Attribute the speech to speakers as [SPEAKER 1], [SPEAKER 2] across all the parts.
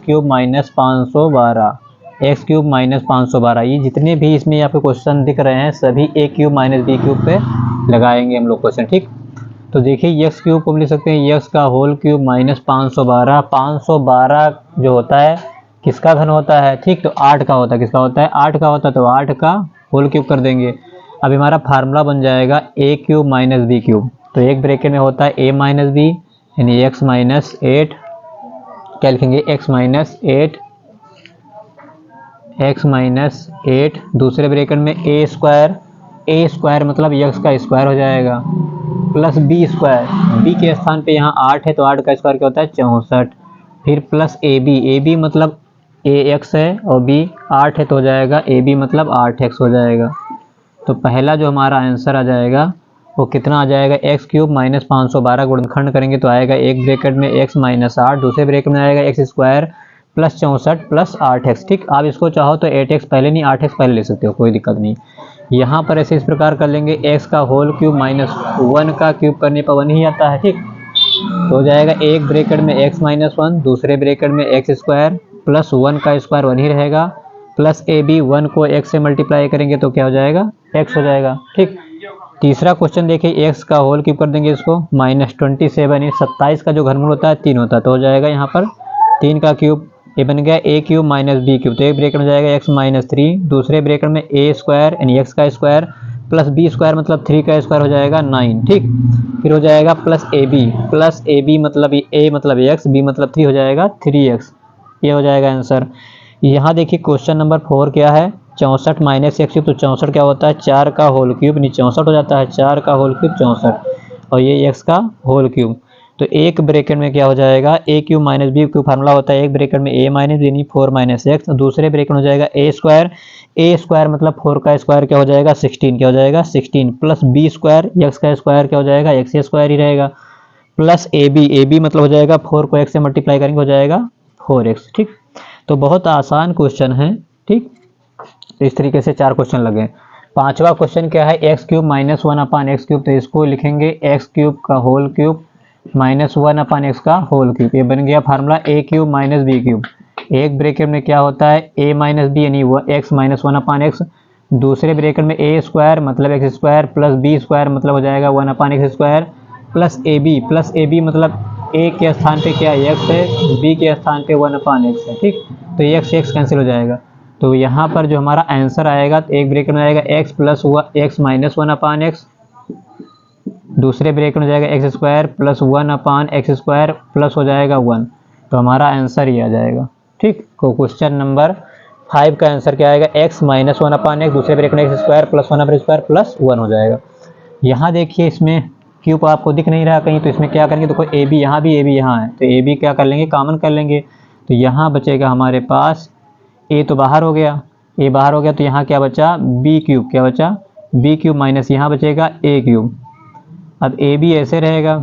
[SPEAKER 1] Cube minus 512, x cube minus 512। ये जितने भी इसमें आपको क्वेश्चन दिख रहे हैं सभी ए क्यूब माइनस बी क्यूब पे लगाएंगे हम लोग क्वेश्चन, ठीक। तो देखिए एक्स क्यूब को हम लिख सकते हैं एक्स का होल क्यूब माइनस 512। 512 जो होता है किसका घन होता है, ठीक। तो 8 का होता है, किसका होता है, 8 का होता है। तो 8 का होल क्यूब कर देंगे। अब हमारा फार्मूला बन जाएगा a cube minus b cube. तो एक ब्रैकेट में होता है ए माइनस बी यानी एक्स माइनस 8, क्या लिखेंगे, एक्स माइनस 8, एक्स माइनस 8। दूसरे ब्रैकेट में ए स्क्वायर मतलब एक्स का स्क्वायर हो जाएगा, प्लस बी स्क्वायर, बी के स्थान पे यहाँ 8 है तो 8 का स्क्वायर क्या होता है 64। फिर प्लस ए बी मतलब ए एक्स है और बी 8 है तो हो जाएगा ए बी मतलब 8x हो जाएगा। तो पहला जो हमारा आंसर आ जाएगा वो कितना आ जाएगा, एक्स क्यूब माइनस 512 गुणनखंड करेंगे तो आएगा एक ब्रैकेट में एक्स माइनस 8, दूसरे ब्रैकेट में आएगा x square plus 64 plus 8x, ठीक। आप इसको चाहो तो 8x पहले नहीं 8x पहले ले सकते हो, कोई दिक्कत नहीं। यहाँ पर ऐसे इस प्रकार कर लेंगे, एक्स का होल क्यूब माइनस 1 का क्यूब करने पर 1 ही आता है, ठीक। तो हो जाएगा एक ब्रैकेट में एक्स माइनस 1, दूसरे ब्रैकेट में एक्स स्क्वायर प्लस 1 का स्क्वायर 1 ही रहेगा, प्लस ए बी 1 को x से मल्टीप्लाई करेंगे तो क्या हो जाएगा, x हो जाएगा, ठीक। तीसरा क्वेश्चन देखिए, x का होल क्यूब कर देंगे इसको माइनस 27 यानी 27 का जो घनमूल होता है 3 होता है। तो हो जाएगा यहाँ पर 3 का क्यूब, ये बन गया a cube minus b cube. तो एक ब्रैकेट में जाएगा एक्स माइनस 3, दूसरे ब्रैकेट में ए स्क्वायर यानी एक्स का स्क्वायर प्लस बी स्क्वायर मतलब 3 का स्क्वायर हो जाएगा 9, ठीक। फिर हो जाएगा प्लस ए बी मतलब ए मतलब एक्स, बी मतलब 3 हो जाएगा 3x, ये हो जाएगा आंसर। यहाँ देखिए क्वेश्चन नंबर 4 क्या है, 64 माइनस एक्स क्यूब। तो 64 क्या होता है 4 का होल क्यूब यानी 64 हो जाता है, 4 का होल क्यूब 64 और ये एक्स का होल क्यूब। तो एक ब्रैकेट में क्या हो जाएगा, a cube minus b cube formula होता है एक ब्रैकेट में ए माइनस यानी 4 माइनस एक्स, दूसरे ब्रैकेट में हो जाएगा ए स्क्वायर मतलब 4 का स्क्वायर क्या हो जाएगा 16, क्या हो जाएगा 16 प्लस बी स्क्वायर एक्स का स्क्वायर क्या हो जाएगा एक्स स्क्वायर ही रहेगा, प्लस ए बी मतलब हो जाएगा 4 को एक्स से मल्टीप्लाई करेंगे हो जाएगा 4x, ठीक। तो बहुत आसान क्वेश्चन है, ठीक। तो इस तरीके से 4 क्वेश्चन लगे। पांचवा क्वेश्चन क्या है, x cube minus 1 upon x cube. तो इसको लिखेंगे एक्स क्यूब का whole cube minus 1 upon x का होल क्यूब। ये बन गया formula a cube minus b cube. एक ब्रैकेट में क्या होता है ए माइनस बी यानी एक्स माइनस 1 अपान एक्स, दूसरे ब्रैकेट में ए स्क्वायर मतलब x square plus b square मतलब हो जाएगा 1 upon x square plus a b मतलब ए के स्थान पे क्या एक्स है, बी के स्थान पे 1 अपान एक्स है, ठीक। तो एक्स एक्स कैंसिल हो जाएगा। तो यहाँ पर जो हमारा आंसर आएगा तो एक ब्रैकेट में आएगा x plus x minus 1 upon x, दूसरे ब्रैकेट में जाएगा x square plus 1 upon x square plus हो जाएगा 1। तो हमारा आंसर ये आ जाएगा, ठीक। तो क्वेश्चन नंबर 5 का आंसर क्या आएगा, एक्स माइनस 1 अपान एक्स, दूसरे ब्रैकेट में एक्स स्क्वायर प्लस 1 अपान स्क्वायर प्लस 1 हो जाएगा। यहाँ देखिए इसमें क्यूब आपको दिख नहीं रहा कहीं, तो इसमें क्या करेंगे, देखो ए बी यहाँ भी, ए बी यहाँ है, तो ए बी क्या कर लेंगे कॉमन कर लेंगे। तो यहाँ बचेगा हमारे पास ए तो बाहर हो गया, ए बाहर हो गया तो यहाँ क्या बचा बी क्यूब, क्या बचा बी क्यूब माइनस यहाँ बचेगा ए क्यूब। अब ए बी ऐसे रहेगा,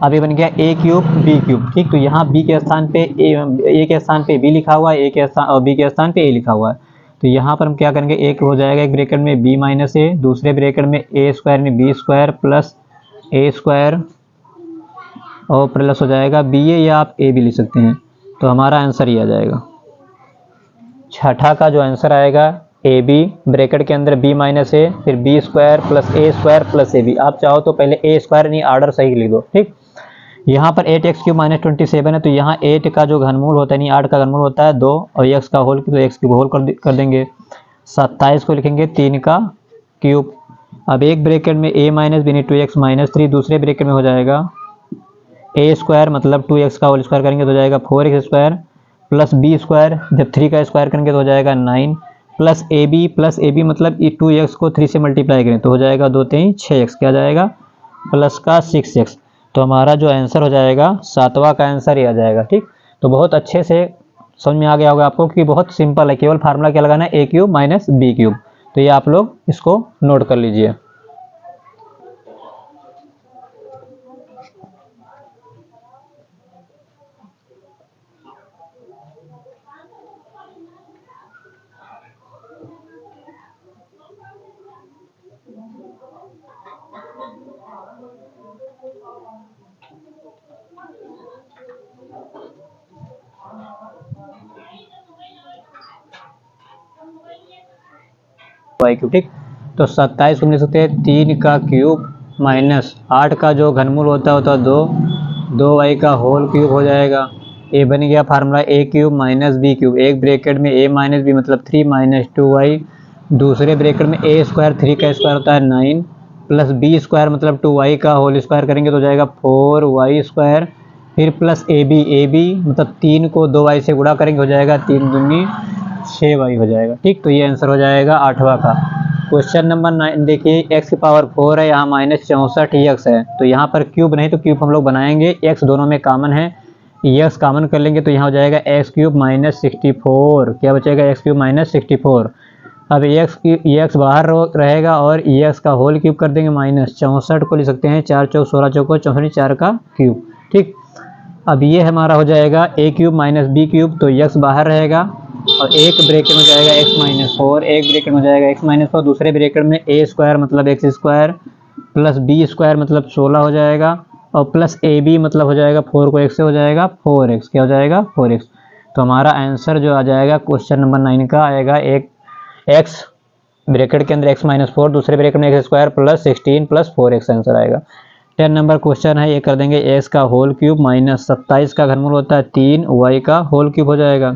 [SPEAKER 1] अब ये बन गया ए क्यूब बी क्यूब, ठीक। तो यहाँ बी के स्थान पे ए के स्थान पे बी लिखा हुआ है, ए के स्थान और बी के स्थान पे ए लिखा हुआ है। तो यहाँ पर हम क्या करेंगे, एक हो जाएगा एक ब्रैकेट में बी माइनस ए, दूसरे ब्रैकेट में ए स्क्वायर में B square plus a square और प्लस हो जाएगा बी ए, या आप ए भी लिख सकते हैं। तो हमारा आंसर ये आ जाएगा। छठा का जो आंसर आएगा ए बी ब्रैकेट के अंदर बी माइनस ए फिर b square plus a b. आप चाहो तो पहले ए स्क्वायर नहीं आर्डर सही लिख दो, ठीक। यहाँ पर 8x क्यूब माइनस 27 है, तो यहाँ 8 का जो घनमूल होता है नहीं 8 का घनमूल होता है 2 और x का होल तो x क्यूब होल कर देंगे। 27 को लिखेंगे 3 का क्यूब। अब एक ब्रैकेट में a minus B 2x minus 3, दूसरे ब्रैकेट में हो जाएगा a स्क्वायर मतलब 2x का होल स्क्वायर करेंगे तो हो जाएगा 4x square plus b square, जब 3 का स्क्वायर करेंगे तो हो जाएगा 9 प्लस ए बी मतलब 2x को 3 से मल्टीप्लाई करें तो हो जाएगा 2 3 6x, क्या जाएगा प्लस का 6x। तो हमारा जो आंसर हो जाएगा 7वां का आंसर ये आ जाएगा, ठीक। तो बहुत अच्छे से समझ में आ गया होगा आपको कि बहुत सिंपल है, केवल फार्मूला क्या लगाना है a cube minus b cube. तो ये आप लोग इसको नोट कर लीजिए। Y cube. ठीक, तो 27 को लिख सकते हैं 3 का क्यूब माइनस 8 का जो घनमूल होता है 2 वाई का होल क्यूब हो जाएगा। ए बन गया formula a cube minus b cube, एक ब्रैकेट में ए माइनस बी मतलब 3 माइनस 2y, दूसरे ब्रैकेट में ए स्क्वायर 3 का स्क्वायर होता है 9 प्लस बी स्क्वायर मतलब 2y का होल स्क्वायर करेंगे तो हो जाएगा 4y स्क्वायर, फिर प्लस ए बी मतलब 3 को 2y से गुणा करेंगे हो जाएगा 3 दूनी 6y हो जाएगा। ठीक, तो ये आंसर हो जाएगा 8वां का। क्वेश्चन नंबर 9 देखिए, x की पावर 4 है, यहाँ माइनस 64x है, तो यहाँ पर क्यूब नहीं तो क्यूब हम लोग बनाएंगे, x दोनों में कॉमन है, x कॉमन कर लेंगे तो यहाँ हो जाएगा एक्स क्यूब माइनस 64, क्या बचेगा एक्स क्यूब माइनस 64। अब एक्स बाहर रहेगा और एक्स का होल क्यूब कर देंगे माइनस 64 को लिख सकते हैं 4 चौक 16 चौको 64 4 का क्यूब। ठीक, अब ये हमारा हो जाएगा a cube minus b cube, तो एक्स बाहर रहेगा और एक ब्रैकेट में जाएगा एक्स माइनस 4, एक ब्रैकेट में जाएगा एक्स माइनस 4, दूसरे ब्रैकेट में ए स्क्वायर मतलब x square plus b square मतलब 16 हो जाएगा और प्लस ए बी मतलब हो जाएगा 4 को 1 से हो जाएगा 4x, क्या हो जाएगा 4x। तो हमारा आंसर जो आ जाएगा क्वेश्चन नंबर 9 का आएगा एक x ब्रैकेट के अंदर x माइनस 4, दूसरे ब्रैकेट में x square plus 16 plus 4x answer आएगा। 10 नंबर क्वेश्चन है, ये कर देंगे x का होल क्यूब माइनस 27 का घनमूल होता है 3y का होल क्यूब हो जाएगा।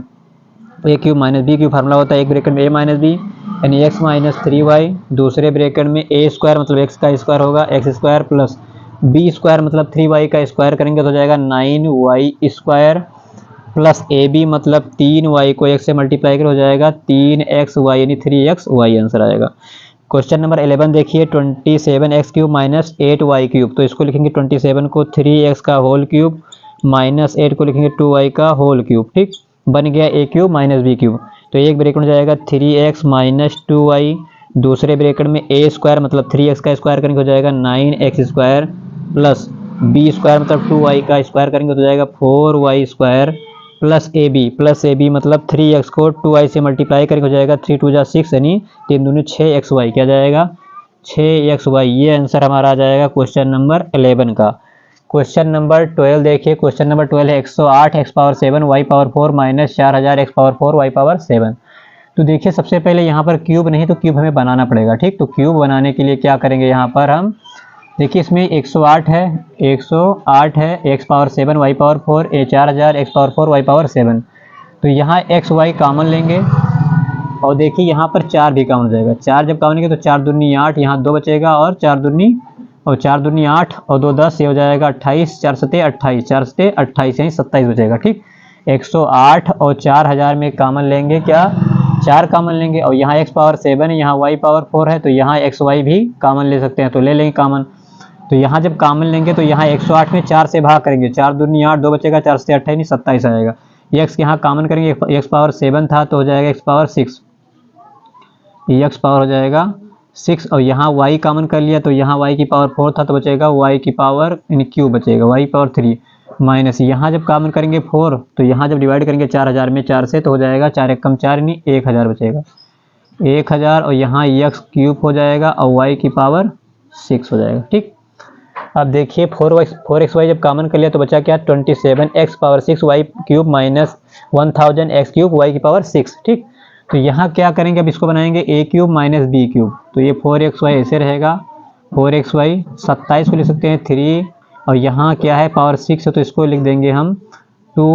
[SPEAKER 1] A cube minus b cube formula होता है एक ब्रैकेट में a माइनस बी यानी x माइनस 3y, दूसरे ब्रैकेट में a स्क्वायर मतलब x का स्क्वायर होगा x square plus b square मतलब 3y का स्क्वायर करेंगे तो हो जाएगा 9y square plus a b मतलब 3y को x से मल्टीप्लाई कर हो जाएगा 3xy यानी 3xy आंसर आएगा। क्वेश्चन नंबर 11 देखिए, 27x cube minus 8y cube, तो इसको लिखेंगे 27 को 3x का होल क्यूब माइनस 8 को लिखेंगे 2y का होल क्यूब। ठीक, बन गया a cube minus b cube, तो एक ब्रैकेट में जाएगा 3x माइनस 2y, दूसरे ब्रैकेट में ए स्क्वायर मतलब 3x का स्क्वायर करेंगे हो जाएगा 9x square plus b square मतलब 2y का स्क्वायर करेंगे तो हो जाएगा 4y square plus a b मतलब 3x को 2y से मल्टीप्लाई करेंगे हो जाएगा 3 2 6 यानी 3 दूनी 6xy, क्या जाएगा 6xy। ये आंसर हमारा आ जाएगा क्वेश्चन नंबर 11 का। क्वेश्चन नंबर 12 देखिए, क्वेश्चन नंबर 12 है 108 x power 7 y power 4 minus 4000 x power 4 y power 7। तो देखिए सबसे पहले यहाँ पर क्यूब नहीं तो क्यूब हमें बनाना पड़ेगा। ठीक, तो क्यूब बनाने के लिए क्या करेंगे, यहाँ पर हम देखिए इसमें 108 है x पावर 7 y पावर 4 ए 4000 x पावर 4 y पावर 7, तो यहाँ x y कॉमन लेंगे और देखिए यहाँ पर 4 भी कॉमन हो जाएगा, 4 जब कॉमन लेंगे तो 4 दूनी 8, यहाँ 2 बचेगा और 4 दूनी 8 और 2 10, ये हो जाएगा 28, 4 सते 28, 4 सते 28 यानी 27 बचेगा। ठीक, 108 और 4000 में कॉमन लेंगे, क्या 4 कॉमन लेंगे और यहाँ x पावर 7 है, यहाँ y पावर 4 है, तो यहाँ xy भी कॉमन ले सकते हैं, तो ले लेंगे कॉमन। तो यहाँ जब कॉमन लेंगे तो यहाँ 108 में 4 से भाग करेंगे, 4 दूनी 8, 2 बचेगा 4 से 28 27 आएगा। x यहाँ कॉमन करेंगे, x पावर 7 था तो हो जाएगा x पावर 6, x पावर हो जाएगा 6 और यहाँ y कॉमन कर लिया तो यहाँ y की पावर 4 था तो बचेगा y की पावर यानी क्यूब बचेगा y पावर 3 माइनस यहाँ जब कॉमन करेंगे 4 तो यहाँ जब डिवाइड करेंगे 4000 में 4 से तो हो जाएगा 4 एक कम 4 यानी 1000 बचेगा 1000 और यहाँ x क्यूब हो जाएगा और y की पावर 6 हो जाएगा। ठीक, अब देखिए 4xy जब कॉमन कर लिया तो बचा क्या 27x power 6 y cube minus 1000 x cube y की पावर 6। ठीक, तो यहाँ क्या करेंगे, अब इसको बनाएंगे a cube minus b cube, तो ये 4xy ऐसे रहेगा 4xy 27 को लिख सकते हैं 3 और यहाँ क्या है पावर 6 है तो इसको लिख देंगे हम 2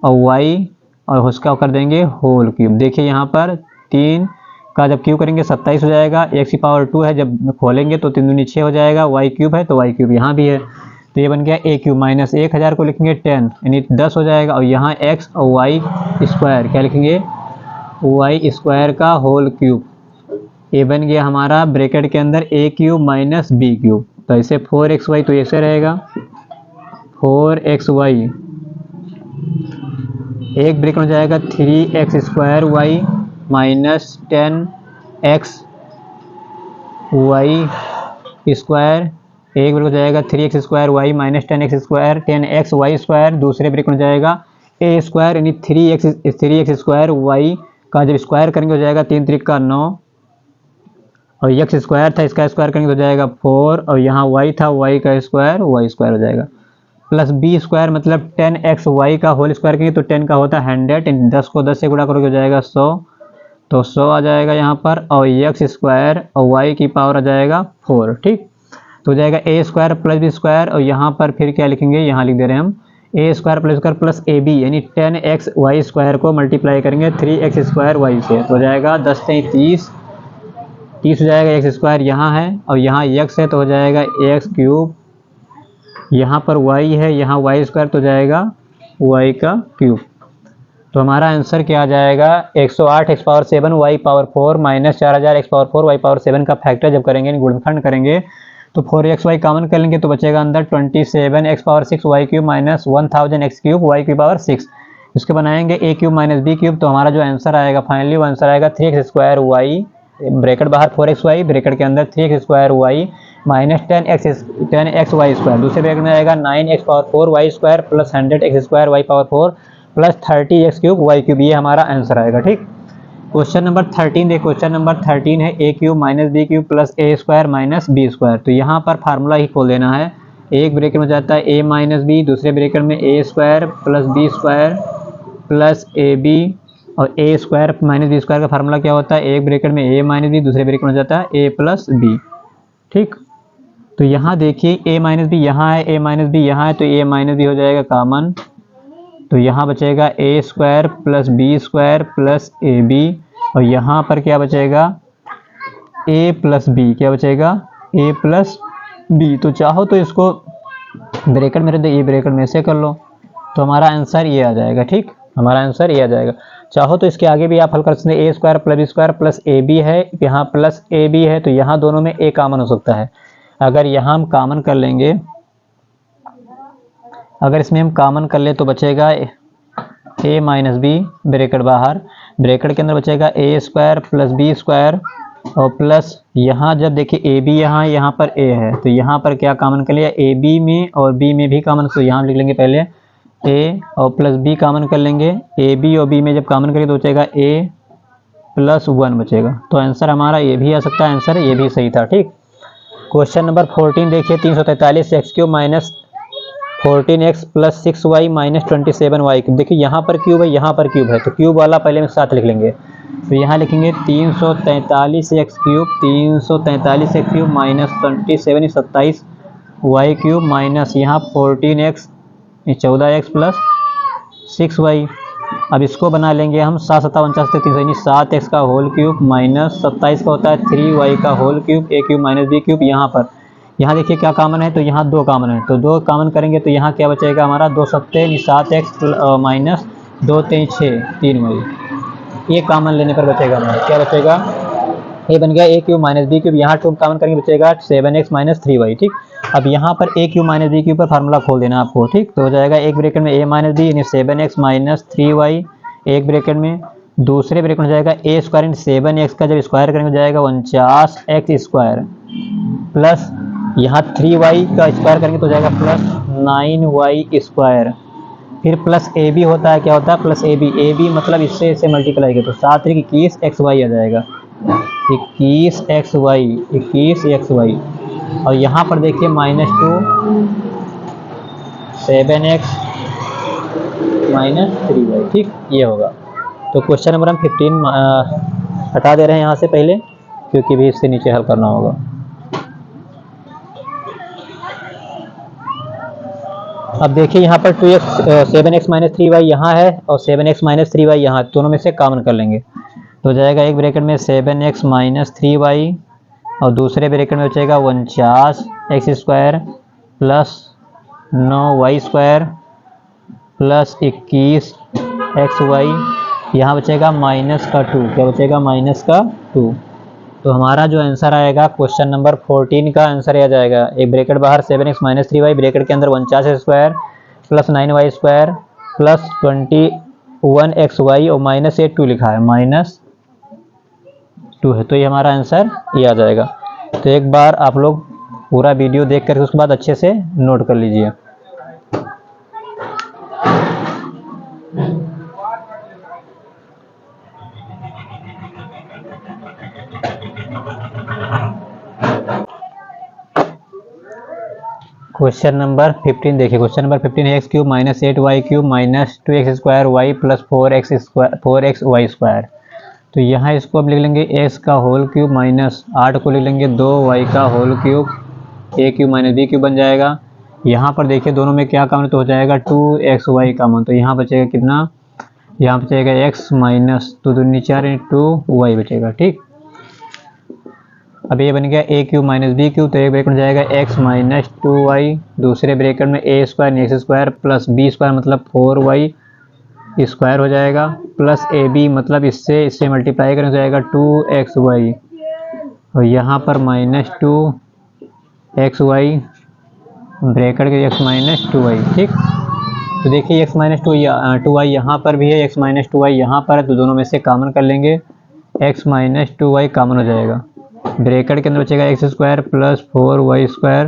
[SPEAKER 1] और y और उसका कर देंगे होल क्यूब। देखिए यहाँ पर 3 का जब क्यूब करेंगे 27 हो जाएगा, x की पावर 2 है जब खोलेंगे तो 3 दूनी 6 हो जाएगा, y क्यूब है तो y क्यूब यहाँ भी है, तो ये बन गया a क्यूब माइनस 1000 को लिखेंगे 10 यानी 10 हो जाएगा और यहाँ x और y स्क्वायर क्या लिखेंगे y स्क्वायर का होल क्यूब, ये बन गया हमारा ब्रैकेट के अंदर a cube minus b cube, तो ऐसे 4xy तो ऐसे रहेगा 4xy, एक ब्रैकेट में जाएगा 3x square y minus 10x y square, एक ब्रैकेट हो जाएगा 3x square y minus 10x square 10x y square, दूसरे ब्रैकेट में जाएगा a स्क्वायर यानी 3x स्क्वायर y का जब स्क्वायर करेंगे हो जाएगा 3 3 का 9 और x स्क्वायर था इसका स्क्वायर करेंगे तो हो जाएगा 4 और यहाँ y था y का स्क्वायर y स्क्वायर हो जाएगा प्लस b स्क्वायर मतलब 10xy का होल स्क्वायर करेंगे तो 10 का होता है 100, 10 को 10 से गुणा करोगे हो जाएगा 100 तो 100 आ जाएगा यहाँ पर, और एक्स स्क्वायर और वाई की पावर आ जाएगा 4। ठीक, तो हो जाएगा a square plus b square, और यहाँ पर फिर क्या लिखेंगे, यहाँ लिख दे रहे हैं हम ए स्क्वायर प्लस ए बी, यानी 10x वाई स्क्वायर को मल्टीप्लाई करेंगे 3x स्क्वायर वाई से, तो हो जाएगा 10 3 30 हो जाएगा। एक्स स्क्वायर यहाँ है और यहाँ x है, तो हो जाएगा एक्स क्यूब, यहाँ पर y है, यहाँ वाई स्क्वायर, तो हो जाएगा y का क्यूब। तो हमारा आंसर क्या आ जाएगा, 108 x power 7 y power 4 minus 4000 x power 4 y power 7 का फैक्टर जब करेंगे, गुणनखंड करेंगे, तो 4xy कॉमन कर लेंगे, तो बचेगा अंदर 27 x power 6 y cube minus 1000 x cube y की पावर 6। इसके बनाएंगे a cube minus b cube, तो हमारा जो आंसर आएगा फाइनली वो आंसर आएगा 3x स्क्वायर y, ब्रैकेट बाहर 4xy, ब्रैकेट के अंदर 3x square y minus 10x y square, दूसरे ब्रैकेट में आएगा 9x power 4 y square plus 100x square y power 4 plus 30x cube y cube, ये हमारा आंसर आएगा। ठीक, क्वेश्चन नंबर 13 देखिए, क्वेश्चन नंबर 13 है a cube minus b cube plus a square minus b square. तो यहाँ पर फार्मूला ही खोल देना है, एक ब्रैकेट में जाता है a माइनस बी, दूसरे ब्रैकेट में a square plus b square plus a b, और a square minus b square का फार्मूला क्या होता है, एक ब्रैकेट में a माइनस बी, दूसरे ब्रैकेट में जाता है a प्लस बी। ठीक, तो यहाँ देखिए a माइनस बी यहाँ है, a माइनस बी यहाँ है, तो a माइनस बी हो जाएगा कॉमन, तो यहाँ बचेगा a square plus b square plus a b, और यहाँ पर क्या बचेगा a प्लस बी, क्या बचेगा a प्लस बी। तो चाहो तो इसको ब्रैकेट में रख दे, ये ब्रैकेट में से कर लो, तो हमारा आंसर ये आ जाएगा। ठीक, हमारा आंसर ये आ जाएगा। चाहो तो इसके आगे भी आप हल कर सकते हैं, a square plus b square plus a b है, यहाँ प्लस ए बी है, तो यहाँ दोनों में a कॉमन हो सकता है। अगर यहाँ हम कॉमन कर लेंगे, अगर इसमें हम कॉमन कर ले तो बचेगा a माइनस बी, ब्रैकेट बाहर, ब्रैकेट के अंदर बचेगा a square plus b square, और प्लस यहाँ जब देखिए ए बी यहाँ पर a है, तो यहाँ पर क्या कॉमन कर लिया, ए बी में और b में भी कॉमन, तो यहाँ लिख लेंगे पहले a और प्लस b कॉमन कर लेंगे, ए बी और b में जब कॉमन करेंगे तो बचेगा a प्लस 1 बचेगा। तो आंसर हमारा ये भी आ सकता है, आंसर ये भी सही था। ठीक, क्वेश्चन नंबर 14 देखिए, 343 x cube minus 14x plus 6y minus 27y। देखिए यहाँ पर क्यूब है, यहाँ पर क्यूब है, तो क्यूब वाला पहले में साथ लिख लेंगे, तो यहाँ लिखेंगे 343x cube, 343x cube minus 27 27 y cube minus यहाँ 14x 14x प्लस 6y। अब इसको बना लेंगे हम 7 7 49 3 7x का होल क्यूब माइनस 27 का होता है 3y का whole cube, a cube minus b cube. यहाँ देखिए क्या कॉमन है, तो यहाँ 2 कॉमन है, तो 2 कॉमन करेंगे तो यहाँ क्या बचेगा हमारा 2 सत्ते 7x माइनस 2 3 6 3y, ये कॉमन लेने पर बचेगा हमारा, क्या बचेगा, ये बन गया a cube minus b cube, यहाँ 2 कॉमन करेंगे बचेगा 7x माइनस 3y। ठीक, अब यहाँ पर a cube minus b cube पर फार्मूला खोल देना आपको। ठीक, तो हो जाएगा एक ब्रैकेट में a माइनस b यानी 7x माइनस 3y, एक ब्रैकेट में, दूसरे ब्रैकेट में हो जाएगा a स्क्वायर इन 7x का जब स्क्वायर करेंगे हो जाएगा 49x स्क्वायर प्लस यहाँ 3y का स्क्वायर करेंगे तो हो जाएगा प्लस 9y स्क्वायर, फिर प्लस ए बी होता है, क्या होता है प्लस ए बी मतलब इससे इसे मल्टीप्लाई किया तो 7 21xy आ जाएगा, 21xy, और यहाँ पर देखिए -2 7x माइनस 3y। ठीक, ये होगा। तो क्वेश्चन नंबर हम 15 हटा दे रहे हैं यहाँ से पहले, क्योंकि भी इससे नीचे हल करना होगा। अब देखिए यहाँ पर 7x माइनस 3y यहाँ है और 7x माइनस 3y यहाँ, दोनों में से कॉमन कर लेंगे तो हो जाएगा एक ब्रैकेट में 7x माइनस 3y और दूसरे ब्रैकेट में बचेगा 49x square plus 9y square plus 21xy, यहाँ बचेगा -2, क्या बचेगा -2। तो हमारा जो आंसर आएगा क्वेश्चन नंबर 14 का आंसर आ जाएगा, एक ब्रैकेट बाहर 7x माइनस 3y, ब्रैकेट के अंदर 49x square plus 9y square plus 21xy और -2 लिखा है, -2 है, तो ये हमारा आंसर ये आ जाएगा। तो एक बार आप लोग पूरा वीडियो देख करके उसके बाद अच्छे से नोट कर लीजिए। क्वेश्चन नंबर 15 देखिए, क्वेश्चन नंबर 15 है x cube minus 8y cube minus 2x square y plus 4x y square. तो यहाँ इसको अब लिख लेंगे x का होल क्यूब माइनस 8 को लिख लेंगे 2y का whole cube, a cube minus b cube बन जाएगा। यहाँ पर देखिए दोनों में क्या कॉमन तो हो जाएगा 2xy कॉमन, तो यहाँ बचेगा कितना, यहाँ बचेगा x माइनस 2 दूनी 4 2y बचेगा। ठीक, अब ये बन गया a cube minus b cube, तो एक ब्रैकेट में जाएगा x माइनस 2y, दूसरे ब्रैकेट में a square x square plus b square मतलब 4y स्क्वायर हो जाएगा, प्लस ए बी मतलब इससे मल्टीप्लाई करने हो जाएगा 2xy, और यहाँ पर माइनस 2xy ब्रैकेट के x माइनस 2y। ठीक, तो देखिए x माइनस 2y यहाँ पर भी है, x माइनस 2y यहाँ पर है, तो दोनों में से कॉमन कर लेंगे, x माइनस 2y कॉमन हो जाएगा। ब्रैकेट के अंदर बचेगा x square plus 4y square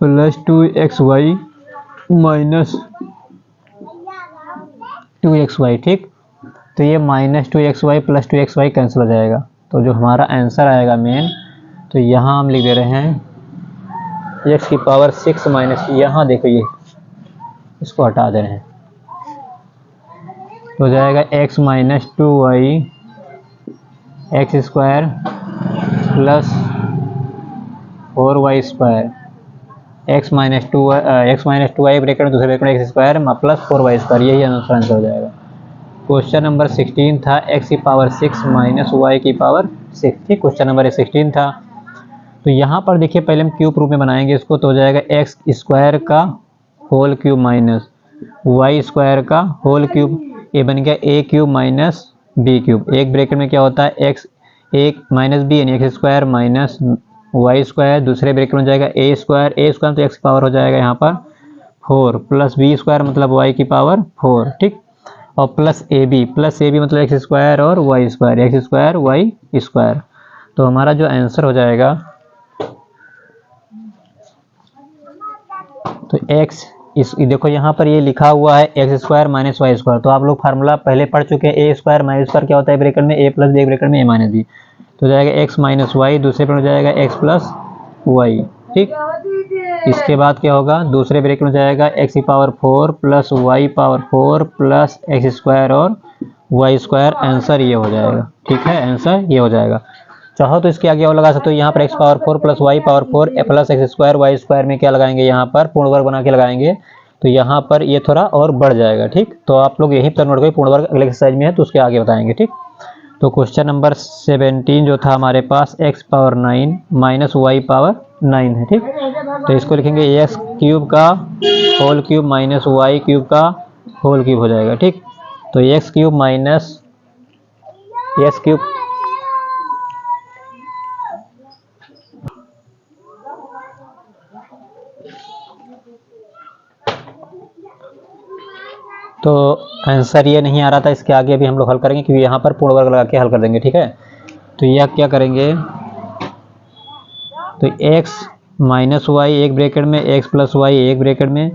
[SPEAKER 1] plus 2xy minus 2xy। ठीक, तो ये minus 2xy plus 2xy cancel हो जाएगा, तो जो हमारा आंसर आएगा मेन, तो यहाँ हम लिख दे रहे हैं x की पावर 6 माइनस, यहाँ देखो ये इसको हटा दे रहे हैं, तो हो जाएगा x minus 2y x square plus 4y square, x minus 2y bracket में दूसरे ब्रैकेट में x square plus 4y square, यही आंसर हो जाएगा। क्वेश्चन नंबर 16 था x की पावर 6 माइनस y की पावर 6। ठीक, क्वेश्चन नंबर 16 था। तो यहाँ पर देखिए पहले हम क्यूब रूप में बनाएंगे इसको, तो हो जाएगा एक्स स्क्वायर का whole cube minus y square का होल क्यूब, ये बन गया a cube minus b cube. एक ब्रैकेट में क्या होता है x एक माइनस बी यानी x square minus y square, दूसरे ब्रैकेट में जाएगा a स्क्वायर तो x की पावर हो जाएगा यहाँ पर 4 प्लस b स्क्वायर मतलब y की पावर 4। ठीक, और प्लस ए बी मतलब एक्स स्क्वायर और y square, x square y square. तो हमारा जो आंसर हो जाएगा, तो x देखो यहाँ पर ये लिखा हुआ है x square minus y square, तो आप लोग फार्मूला पहले पढ़ चुके हैं, ए स्क्वायर माइनस स्क्वायर क्या होता है ब्रैकेट में a प्लस बी ब्रैकेट में a माइनस बी, तो जाएगा x माइनस वाई, दूसरे ब्रैकेट में जाएगा x प्लस वाई। ठीक, इसके बाद क्या होगा, दूसरे ब्रैकेट में जाएगा x की power 4 plus y power 4 plus x square और वाई स्क्वायर, आंसर ये हो जाएगा। ठीक है, आंसर ये हो जाएगा। चाहो तो इसके आगे और लगा सकते हो, यहाँ पर x power 4 plus y power 4 plus x square y square में क्या लगाएंगे, यहाँ पर पूर्ण वर्ग बना के लगाएंगे, तो यहाँ पर ये थोड़ा और बढ़ जाएगा। ठीक, तो आप लोग यही पर नोट करें, पूर्ण वर्ग अगले एक्सरसाइज में है तो उसके आगे बताएंगे। ठीक, तो क्वेश्चन नंबर 17 जो था हमारे पास x power 9 minus y power 9 है। ठीक, तो इसको लिखेंगे एक्स क्यूब का whole cube minus y cube का होल क्यूब हो जाएगा। ठीक, तो x cube minus x cube तो आंसर ये नहीं आ रहा था, इसके आगे अभी हम लोग हल करेंगे क्योंकि यहाँ पर पूर्ण वर्ग लगा के हल कर देंगे। ठीक है, तो यह क्या करेंगे, तो x माइनस वाई एक ब्रैकेट में x प्लस वाई एक ब्रैकेट में,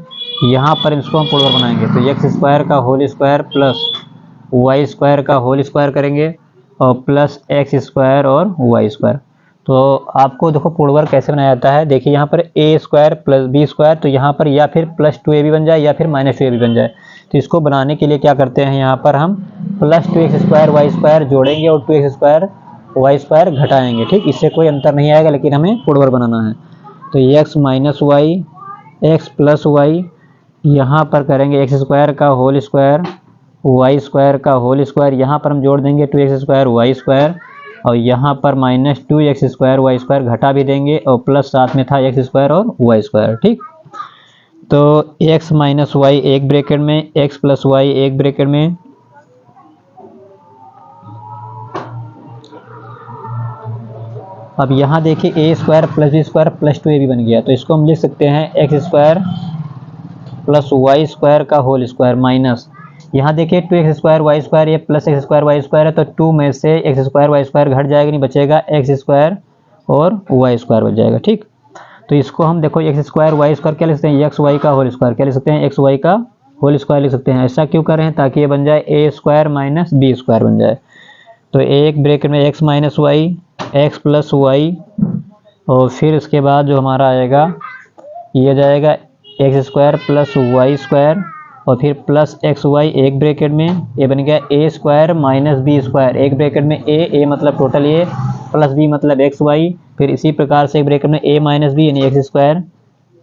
[SPEAKER 1] यहाँ पर इसको हम पूर्ण वर्ग बनाएंगे, तो एक्स स्क्वायर का whole square plus y square का होल स्क्वायर करेंगे और प्लस एक्स स्क्वायर और वाई स्क्वायर। तो आपको देखो पूर्ण वर्ग कैसे बनाया जाता है, देखिए यहाँ पर a square plus b square, तो यहाँ पर या फिर प्लस 2ab बन जाए या फिर माइनस 2ab बन जाए। तो इसको बनाने के लिए क्या करते हैं, यहाँ पर हम plus 2x square y square जोड़ेंगे और 2x स्क्वायर वाई स्क्वायर घटाएंगे। ठीक, इससे कोई अंतर नहीं आएगा, लेकिन हमें पूर्ण वर्ग बनाना है। तो x minus y x plus y, यहाँ पर करेंगे एक्स स्क्वायर का होल स्क्वायर वाई स्क्वायर का होल स्क्वायर, यहाँ पर हम जोड़ देंगे 2x स्क्वायर वाई स्क्वायर, और यहाँ पर minus 2x square y square घटा भी देंगे और प्लस साथ में था एक्स स्क्वायर और वाई स्क्वायर। ठीक, तो x माइनस वाई एक ब्रैकेट में, x प्लस वाई एक ब्रैकेट में, अब यहाँ देखिए a square plus b square plus 2ab बन गया, तो इसको हम लिख सकते हैं x square plus y square का होल स्क्वायर माइनस, यहाँ देखिए 2x स्क्वायर वाई स्क्वायर ये plus x square y square है, तो 2 में से एक्स स्क्वायर वाई स्क्वायर घट जाएगा, नहीं बचेगा एक्स स्क्वायर और वाई स्क्वायर बच जाएगा। ठीक, तो इसको हम देखो एक्स स्क्वायर वाई स्क्वायर क्या लिख सकते हैं, एक्स वाई का होल स्क्वायर क्या लिख सकते हैं, एक्स वाई का होल स्क्वायर लिख सकते हैं। ऐसा क्यों कर रहे हैं, ताकि ये बन जाए a square minus b square बन जाए। तो एक ब्रैकेट में x minus y x plus y, और फिर उसके बाद जो हमारा आएगा ये जाएगा x square plus y square और फिर प्लस एक्स वाई एक ब्रैकेट में, ये बन गया a square minus b square एक ब्रैकेट में ए मतलब टोटल ए प्लस बी मतलब एक्स वाई, फिर इसी प्रकार से एक ब्रैकेट में ए माइनस बी यानी x square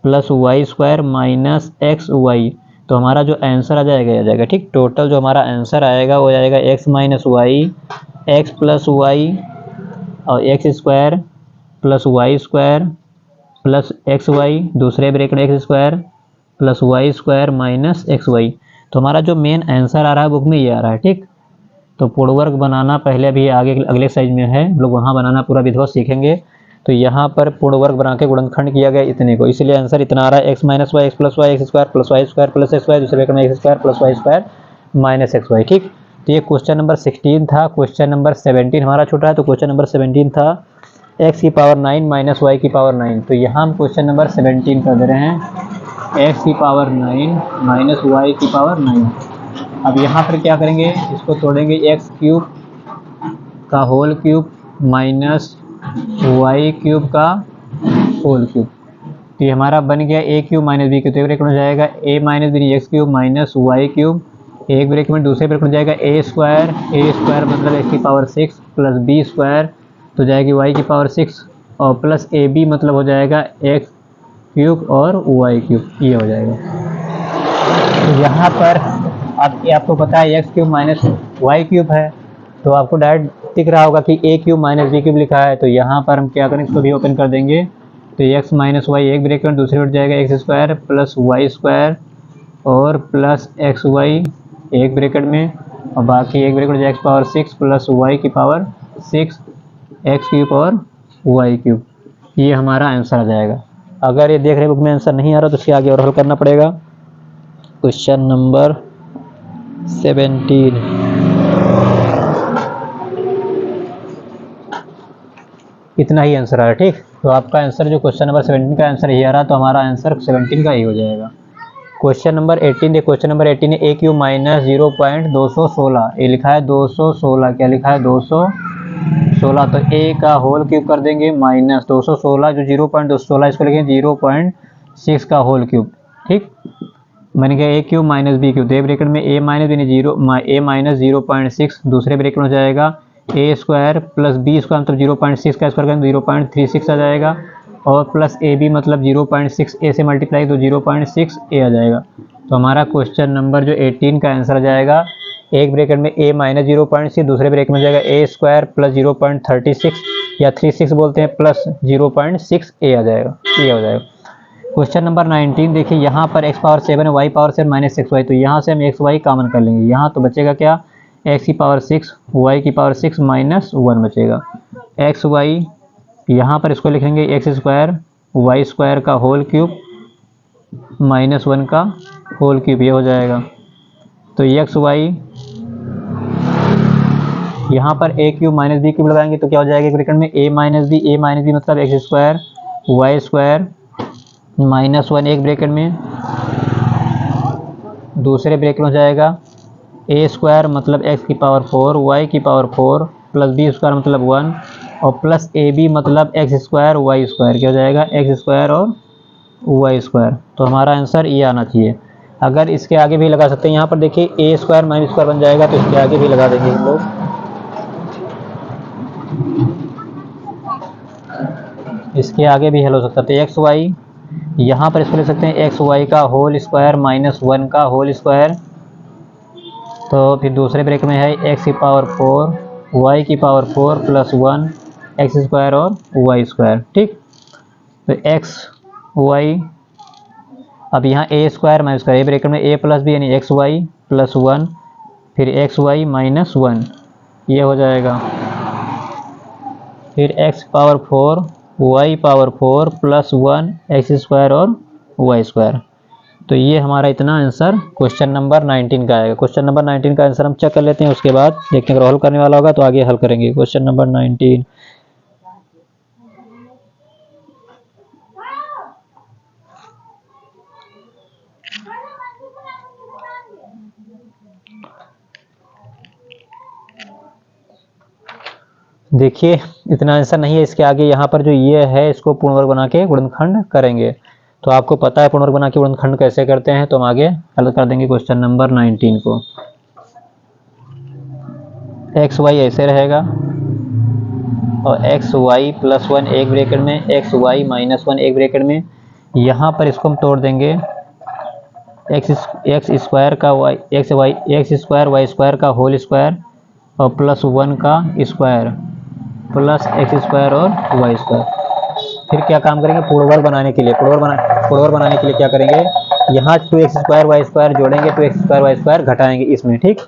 [SPEAKER 1] plus y square minus x y. तो हमारा जो आंसर आ जाएगा ठीक, टोटल जो हमारा आंसर आएगा वो आएगा x minus y, x plus y और x square plus y square plus x y दूसरे bracket x square plus y square minus x y. तो हमारा जो मेन आंसर आ रहा है बुक में ये आ रहा है ठीक। तो पूर्ण वर्ग बनाना पहले भी आगे अगले साइज में है, हम लोग वहाँ बनाना पूरा विधिवत सीखेंगे। तो यहाँ पर पूर्ण वर्ग बना के गुणनखंड किया गया इतने को, इसलिए आंसर इतना आ रहा है x minus y x plus y x square plus y square plus x y दूसरे ब्रैकेट में x square plus y square minus x y ठीक। तो ये क्वेश्चन नंबर 16 था। क्वेश्चन नंबर 17 हमारा छूटा है, तो क्वेश्चन नंबर 17 था एक्स की पावर 9 माइनस वाई की पावर 9। तो यहाँ हम क्वेश्चन नंबर 17 कर दे रहे हैं एक्स की पावर 9 माइनस वाई की पावर 9। अब यहाँ पर क्या करेंगे, इसको तोड़ेंगे एक्स क्यूब का whole cube minus y cube का होल क्यूब। तो ये हमारा बन गया a cube minus b cube, तो एक ब्रैकेट में जाएगा a minus b x cube minus y cube, एक ब्रैकेट में दूसरे ब्रैकेट में जाएगा ए स्क्वायर मतलब एक्स की पावर 6 प्लस बी स्क्वायर तो जाएगी वाई की पावर 6 और प्लस ए बी मतलब हो जाएगा एक्स क्यूब और वाई क्यूब, ये हो जाएगा। तो यहाँ पर आपको पता है x cube minus y cube है, तो आपको डायरेक्ट दिख रहा होगा कि a cube minus b cube लिखा है। तो यहाँ पर हम क्या करें, इसको भी ओपन कर देंगे। तो एक्स माइनस वाई एक ब्रैकेट में दूसरे में जाएगा x square plus y square और प्लस एक्स वाई एक ब्रैकेट में और बाकी एक ब्रैकेट में एक्स पावर 6 प्लस वाई की पावर 6 एक्स क्यूब और वाई क्यूब, ये हमारा आंसर आ जाएगा। अगर ये देख रहे बुक में आंसर नहीं आ रहा तो इसके आगे और हल करना पड़ेगा। क्वेश्चन नंबर 17 इतना ही आंसर आ रहा है ठीक। तो आपका आंसर जो क्वेश्चन नंबर 17 का आंसर ये आ रहा, तो हमारा आंसर 17 का ही हो जाएगा। क्वेश्चन नंबर 18 क्वेश्चन नंबर 18 है ए क्यू माइनस 0.216, ये लिखा है 216, क्या लिखा है 216, तो ए का होल क्यूब कर देंगे माइनस 216 जो 0.216 इसको लिखेंगे 0.6 का होल क्यूब ठीक। बन गया a cube minus b cube, तो ब्रैकेट में a minus B A minus 0.6 दूसरे ब्रैकेट में जाएगा a square plus b square मतलब 0.6 का स्क्वायर करेंगे 0.36 आ जाएगा और प्लस ए बी मतलब 0.6 ए से मल्टीप्लाई तो 0.6 ए आ जाएगा। तो हमारा क्वेश्चन नंबर जो 18 का आंसर आ जाएगा एक ब्रैकेट में ए माइनस 0.6 दूसरे ब्रैकेट में जाएगा ए स्क्वायर प्लस 0.36 या 36 बोलते हैं प्लस 0.6 ए आ जाएगा, ये हो जाएगा। क्वेश्चन नंबर 19 देखिए, यहाँ पर x पावर 7 है y power 7 minus x y, तो यहाँ से हम एक्स वाई कॉमन कर लेंगे, यहाँ तो बचेगा क्या x की पावर 6 y की पावर 6 माइनस 1 बचेगा एक्स वाई, यहाँ पर इसको लिखेंगे एक्स स्क्वायर वाई स्क्वायर का होल क्यूब माइनस 1 का होल क्यूब, ये हो जाएगा। तो एक्स वाई यहाँ पर a cube minus b cube लगाएंगे तो क्या हो जाएगा ब्रैकेट में ए माइनस बी मतलब x square y square minus 1 एक ब्रैकेट में दूसरे ब्रैकेट में जाएगा ए स्क्वायर मतलब एक्स की पावर 4 वाई की पावर 4 प्लस बी स्क्वायर मतलब 1 और प्लस ए बी मतलब एक्स स्क्वायर वाई स्क्वायर, क्या हो जाएगा एक्स स्क्वायर और वाई स्क्वायर। तो हमारा आंसर ये आना चाहिए। अगर इसके आगे भी लगा सकते हैं, यहाँ पर देखिए ए स्क्वायर माइनस स्क्वायर बन जाएगा तो इसके आगे भी लगा देंगे हम लोग। इसके आगे भी हल हो सकता है। तो एक्स वाई यहाँ पर इसको ले सकते हैं एक्स वाई का होल स्क्वायर माइनस 1 का होल स्क्वायर, तो फिर दूसरे ब्रैकेट में है एक्स की पावर 4 वाई की पावर 4 प्लस 1 एक्स स्क्वायर और वाई स्क्वायर ठीक। तो एक्स वाई अब यहाँ ए square minus square, A bracket में ए प्लस बी यानी एक्स वाई प्लस 1 फिर एक्स वाई माइनस 1, ये हो जाएगा। फिर x power 4 y power 4 plus 1 x square और वाई स्क्वायर। तो ये हमारा इतना आंसर क्वेश्चन नंबर 19 का आएगा। क्वेश्चन नंबर 19 का आंसर हम चेक कर लेते हैं, उसके बाद देखते हैं अगर हल करने वाला होगा तो आगे हल करेंगे। क्वेश्चन नंबर 19 देखिए इतना आंसर नहीं है, इसके आगे यहाँ पर जो ये है इसको पूर्ण वर्ग बना के गुणनखंड करेंगे। तो आपको पता है पूर्ण वर्ग बना के गुणनखंड कैसे करते हैं, तो हम आगे हल कर देंगे क्वेश्चन नंबर 19 को। एक्स वाई ऐसे रहेगा और एक्स वाई प्लस 1 एक ब्रैकेट में, एक्स वाई माइनस 1 एक ब्रैकेट में। यहाँ पर इसको हम तोड़ देंगे, एक्स स्क्वायर का y, x square y square का होल स्क्वायर और प्लस 1 का स्क्वायर प्लस एक्स स्क्वायर और वाई स्क्वायर। फिर क्या काम करेंगे, पूर्ण वर्ग बनाने के लिए, पूर्ण वर्ग बनाने के लिए क्या करेंगे, यहाँ 2x स्क्वायर वाई स्क्वायर जोड़ेंगे, 2x स्क्वायर वाई स्क्वायर घटाएंगे इसमें, ठीक।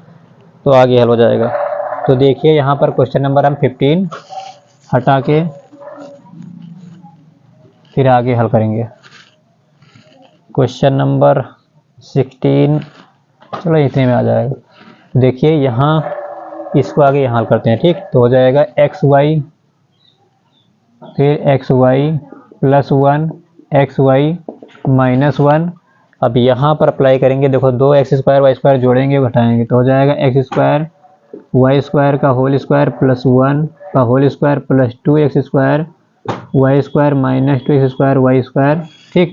[SPEAKER 1] तो आगे हल हो जाएगा। तो देखिए यहाँ पर क्वेश्चन नंबर हम 15 हटा के फिर आगे हल करेंगे। क्वेश्चन नंबर 16, चलो इतने में आ जाएगा। देखिए यहाँ इसको आगे यहाँ हल करते हैं, ठीक। तो हो जाएगा एक्स वाई, फिर x y plus 1 x y minus 1। अब यहाँ पर अप्लाई करेंगे, देखो 2x स्क्वायर वाई स्क्वायर जोड़ेंगे घटाएंगे, तो हो जाएगा एक्स स्क्वायर वाई स्क्वायर का होल स्क्वायर प्लस 1 का whole square plus 2x square y square minus 2x square y square, ठीक।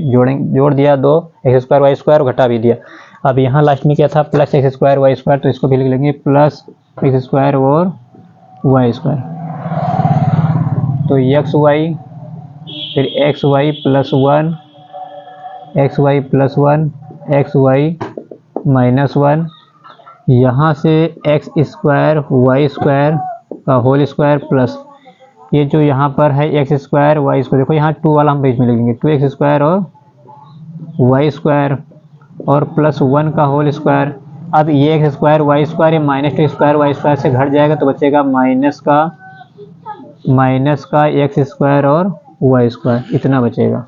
[SPEAKER 1] जोड़ दिया 2x स्क्वायर वाई स्क्वायर घटा भी दिया। अब यहाँ लास्ट में क्या था, plus x square y square, तो इसको भी लिख लेंगे प्लस एक्स स्क्वायर और वाई स्क्वायर। तो एक्स वाई फिर x y plus 1 x y plus 1 x y minus 1, यहाँ से एक्स स्क्वायर वाई स्क्वायर का होल स्क्वायर प्लस ये जो यहाँ पर है एक्स स्क्वायर वाई स्क्वायर, देखो यहाँ 2 वाला हम बीच में लिख लेंगे, 2x स्क्वायर और वाई स्क्वायर और प्लस 1 का होल स्क्वायर। अब ये एक्स स्क्वायर वाई स्क्वायर ये माइनस 2 स्क्वायर वाई स्क्वायर से घट जाएगा, तो बचेगा माइनस का एक्स स्क्वायर और वाई स्क्वायर, इतना बचेगा।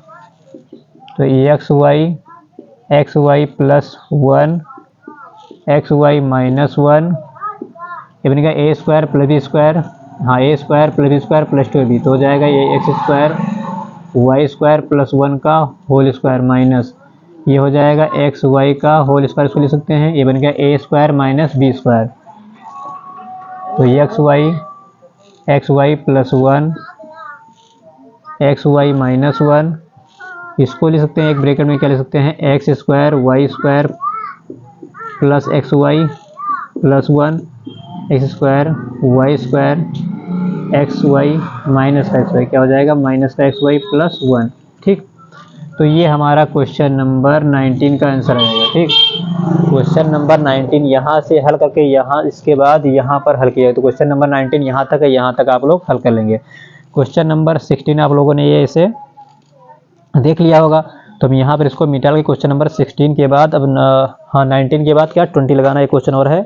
[SPEAKER 1] तो x y plus 1 x y minus 1 ये बनेगा a square plus b square, हाँ a square plus b square plus 2b, तो हो जाएगा ये x square y square plus 1 का होल स्क्वायर माइनस ये हो जाएगा एक्स वाई का होल स्क्वायर, इसको लिख सकते हैं, ये बन गया a square minus b square. तो x y plus 1 x y minus 1, इसको लिख सकते हैं एक ब्रैकेट में क्या लिख सकते हैं, x square y square plus x y plus 1 x square y square x y minus का एक्स वाई, क्या हो जाएगा माइनस का एक्स वाई प्लस 1, ठीक। तो ये हमारा क्वेश्चन नंबर 19 का आंसर आएगा, ठीक। क्वेश्चन नंबर 19 यहाँ से हल करके यहाँ इसके बाद यहाँ पर हल किया, तो क्वेश्चन नंबर 19 यहाँ तक है, यहाँ तक आप लोग हल कर लेंगे। क्वेश्चन नंबर 16 आप लोगों ने ये इसे देख लिया होगा, तो हम यहाँ पर इसको मिटा के क्वेश्चन नंबर 16 के बाद अब 19 के बाद क्या 20 लगाना, एक क्वेश्चन और है,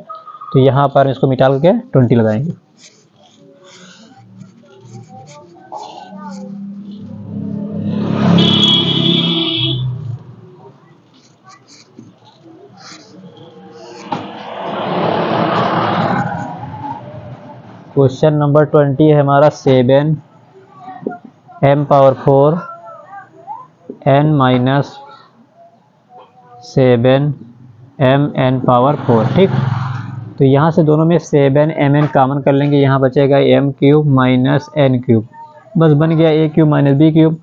[SPEAKER 1] तो यहाँ पर इसको मिटा के 20 लगाएंगे। क्वेश्चन नंबर 20 है हमारा 7 m power 4 n minus 7 m n power 4, ठीक। तो यहाँ से दोनों में 7 mn कॉमन कर लेंगे, यहाँ बचेगा m cube minus n cube, बस बन गया a cube minus b cube.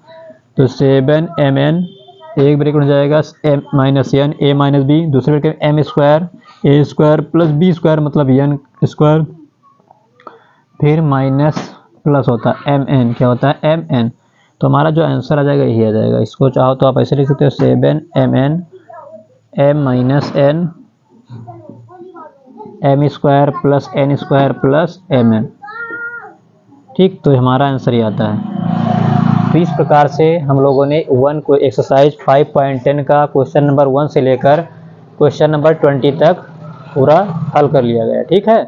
[SPEAKER 1] तो 7 mn एक ब्रैकेट हो जाएगा m minus n a minus b, दूसरे bracket m square a square plus b square मतलब n स्क्वायर, फिर माइनस प्लस होता है mn, क्या होता है mn। तो हमारा जो आंसर आ जाएगा यही आ जाएगा। इसको चाहो तो आप ऐसे लिख सकते हो 7 mn m minus n m square plus n square plus mn, ठीक। तो हमारा आंसर ये आता है। तो इस प्रकार से हम लोगों ने को एक्सरसाइज 5.10 का क्वेश्चन नंबर 1 से लेकर क्वेश्चन नंबर 20 तक पूरा हल कर लिया गया, ठीक है।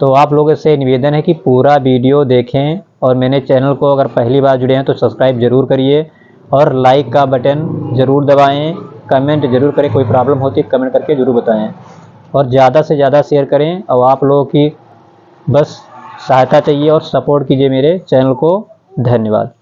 [SPEAKER 1] तो आप लोगों से निवेदन है कि पूरा वीडियो देखें और मेरे चैनल को अगर पहली बार जुड़े हैं तो सब्सक्राइब जरूर करिए और लाइक का बटन ज़रूर दबाएं, कमेंट जरूर करें, कोई प्रॉब्लम होती है कमेंट करके ज़रूर बताएं और ज़्यादा से ज़्यादा शेयर करें। और आप लोगों की बस सहायता चाहिए और सपोर्ट कीजिए मेरे चैनल को। धन्यवाद।